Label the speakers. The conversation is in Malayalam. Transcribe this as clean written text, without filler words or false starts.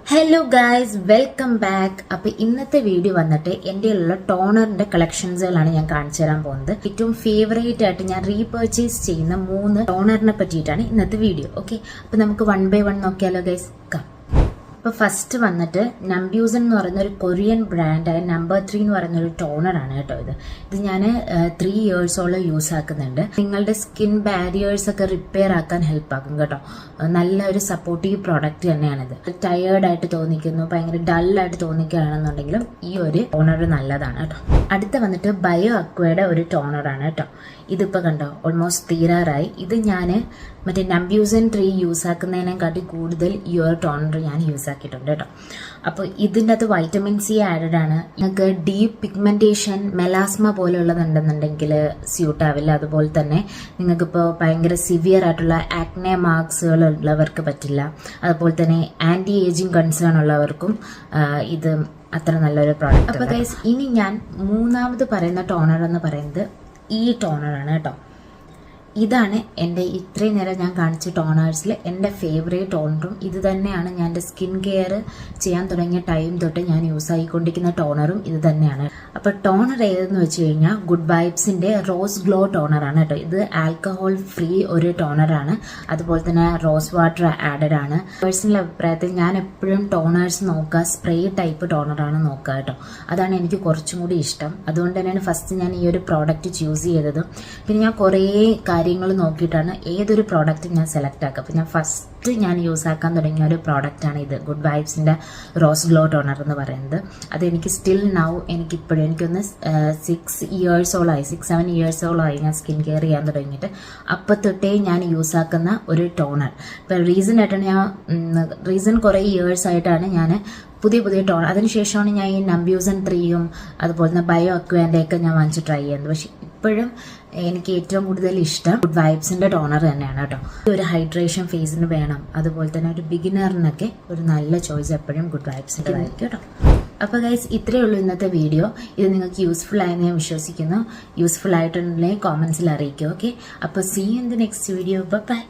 Speaker 1: Hello guys, welcome back. അപ്പോൾ ഇന്നത്തെ വീഡിയോ വന്നിട്ട് എൻ്റെ ഉള്ള ടോണറിന്റെ കളക്ഷൻസുകളാണ് ഞാൻ കാണിച്ചു തരാൻ പോകുന്നത്. ഏറ്റവും ഫേവറേറ്റ് ആയിട്ട് ഞാൻ റീപർച്ചേസ് ചെയ്യുന്ന 3 ടോണറിനെ പറ്റിയിട്ടാണ് ഇന്നത്തെ വീഡിയോ. ഓക്കെ, അപ്പോൾ നമുക്ക് 1 by 1 നോക്കിയാലോ ഗൈസ്. അപ്പോൾ ഫസ്റ്റ് വന്നിട്ട് നംബ്യൂസൺ എന്ന് പറയുന്ന ഒരു കൊറിയൻ ബ്രാൻഡായ നമ്പർ 3 എന്ന് പറയുന്ന ഒരു ടോണറാണ് കേട്ടോ. ഇത് ഞാൻ 3 ഇയേഴ്സോളം യൂസ് ആക്കുന്നുണ്ട്. നിങ്ങളുടെ സ്കിൻ ബാരിയേഴ്സ് ഒക്കെ റിപ്പയർ ആക്കാൻ ഹെൽപ്പ് ആക്കും കേട്ടോ. നല്ലൊരു സപ്പോർട്ടീവ് പ്രോഡക്റ്റ് തന്നെയാണിത്. ടയേർഡായിട്ട് തോന്നിക്കുന്നു, ഭയങ്കര ഡള്ളായിട്ട് തോന്നിക്കുകയാണെന്നുണ്ടെങ്കിലും ഈ ഒരു ടോണർ നല്ലതാണ് കേട്ടോ. അടുത്ത വന്നിട്ട് ബയോ അക്വയുടെ ഒരു ടോണറാണ് കേട്ടോ. ഇതിപ്പോൾ കണ്ടോ ഓൾമോസ്റ്റ് തീരാറായി. ഇത് ഞാൻ മറ്റേ നംബ്യൂസൺ 3 യൂസ് ആക്കുന്നതിനെക്കാട്ടി കൂടുതൽ ഈ ഒരു ടോണർ ഞാൻ യൂസ് ആക്കിയിട്ടുണ്ട് കേട്ടോ. അപ്പോൾ ഇതിൻ്റെ അകത്ത് വൈറ്റമിൻ സി ആഡഡ് ആണ്. നിങ്ങൾക്ക് ഡീപ്പ് പിഗ്മെന്റേഷൻ, മെലാസ്മ പോലെയുള്ളതുണ്ടെന്നുണ്ടെങ്കിൽ സ്യൂട്ട് ആവില്ല. അതുപോലെ തന്നെ നിങ്ങൾക്കിപ്പോൾ ഭയങ്കര സിവിയർ ആയിട്ടുള്ള ആക്നെ മാർക്സുകൾ ഉള്ളവർക്ക് പറ്റില്ല. അതുപോലെ തന്നെ ആന്റി ഏജിങ് കൺസേൺ ഉള്ളവർക്കും ഇത് അത്ര നല്ലൊരു പ്രോഡക്റ്റ്. അപ്പോൾ ഗൈസ്, ഇനി ഞാൻ മൂന്നാമത് പറയുന്ന ടോണർ എന്ന് പറയുന്നത് ഈ ടോണറാണ് കേട്ടോ. ഇതാണ് എൻ്റെ ഇത്രയും നേരം ഞാൻ കാണിച്ച ടോണേഴ്സിൽ എൻ്റെ ഫേവറേറ്റ് ടോണറും ഇത് തന്നെയാണ്. ഞാൻ എൻ്റെ സ്കിൻ കെയർ ചെയ്യാൻ തുടങ്ങിയ ടൈം തൊട്ട് ഞാൻ യൂസ് ആയിക്കൊണ്ടിരിക്കുന്ന ടോണറും ഇത് തന്നെയാണ്. അപ്പോൾ ടോണർ ഏതെന്ന് വെച്ച് കഴിഞ്ഞാൽ ഗുഡ് വൈബ്സിൻ്റെ റോസ് ഗ്ലോ ടോണറാണ് കേട്ടോ. ഇത് ആൽക്കഹോൾ ഫ്രീ ഒരു ടോണറാണ്. അതുപോലെ തന്നെ റോസ് വാട്ടർ ആഡഡ് ആണ്. പേഴ്സണൽ അഭിപ്രായത്തിൽ ഞാൻ എപ്പോഴും ടോണേഴ്സ് നോക്കുക സ്പ്രേ ടൈപ്പ് ടോണറാണ് നോക്കുക കേട്ടോ. അതാണ് എനിക്ക് കുറച്ചും കൂടി ഇഷ്ടം. അതുകൊണ്ട് തന്നെയാണ് ഫസ്റ്റ് ഞാൻ ഈ ഒരു പ്രോഡക്റ്റ് ചൂസ് ചെയ്തതും. പിന്നെ ഞാൻ കുറേ കാര്യങ്ങൾ നോക്കിയിട്ടാണ് ഏതൊരു പ്രോഡക്റ്റും ഞാൻ സെലക്ട് ആക്കുക. അപ്പോൾ ഞാൻ ഫസ്റ്റ് യൂസ് ആക്കാൻ തുടങ്ങിയ ഒരു പ്രോഡക്റ്റാണ് ഇത്, ഗുഡ് വൈബ്സിൻ്റെ റോസ് ഗ്ലോ ടോണർ എന്ന് പറയുന്നത്. അതെനിക്ക് സ്റ്റിൽ നൗ എനിക്കൊന്ന് 6 ഇയേഴ്സോളമായി 6-7 ഇയേഴ്സോളമായി ഞാൻ സ്കിൻ കെയർ ചെയ്യാൻ തുടങ്ങിയിട്ട്. അപ്പോൾ തൊട്ടേ ഞാൻ യൂസ് ആക്കുന്ന ഒരു ടോണർ. ഇപ്പോൾ റീസൺ കുറേ ഇയേഴ്സ് ആയിട്ടാണ് ഞാൻ പുതിയ ടോണർ. അതിനുശേഷമാണ് ഞാൻ ഈ നംബ്യൂസൺ 3യും അതുപോലെ തന്നെ ബയോ അക്വേൻ്റെ ഒക്കെ ഞാൻ വാങ്ങിച്ച് ട്രൈ ചെയ്യുന്നത്. പക്ഷെ ഇപ്പോഴും എനിക്ക് ഏറ്റവും കൂടുതൽ ഇഷ്ടം ഗുഡ് വൈബ്സിൻ്റെ ടോണർ തന്നെയാണ് കേട്ടോ. ഒരു ഹൈഡ്രേഷൻ ഫേസിന് വേണം, അതുപോലെ തന്നെ ഒരു ബിഗിനറിനൊക്കെ ഒരു നല്ല ചോയ്സ് എപ്പോഴും ഗുഡ് വൈബ്സിൻ്റെ ആയിരിക്കും കേട്ടോ. അപ്പോൾ ഗൈസ്, ഇത്രയേ ഉള്ളൂ ഇന്നത്തെ വീഡിയോ. ഇത് നിങ്ങൾക്ക് യൂസ്ഫുൾ ആയെന്ന് ഞാൻ വിശ്വസിക്കുന്നു. യൂസ്ഫുൾ ആയിട്ടുണ്ടെങ്കിൽ കോമൻസിൽ അറിയിക്കും. ഓക്കെ, അപ്പോൾ see you in the next video. By.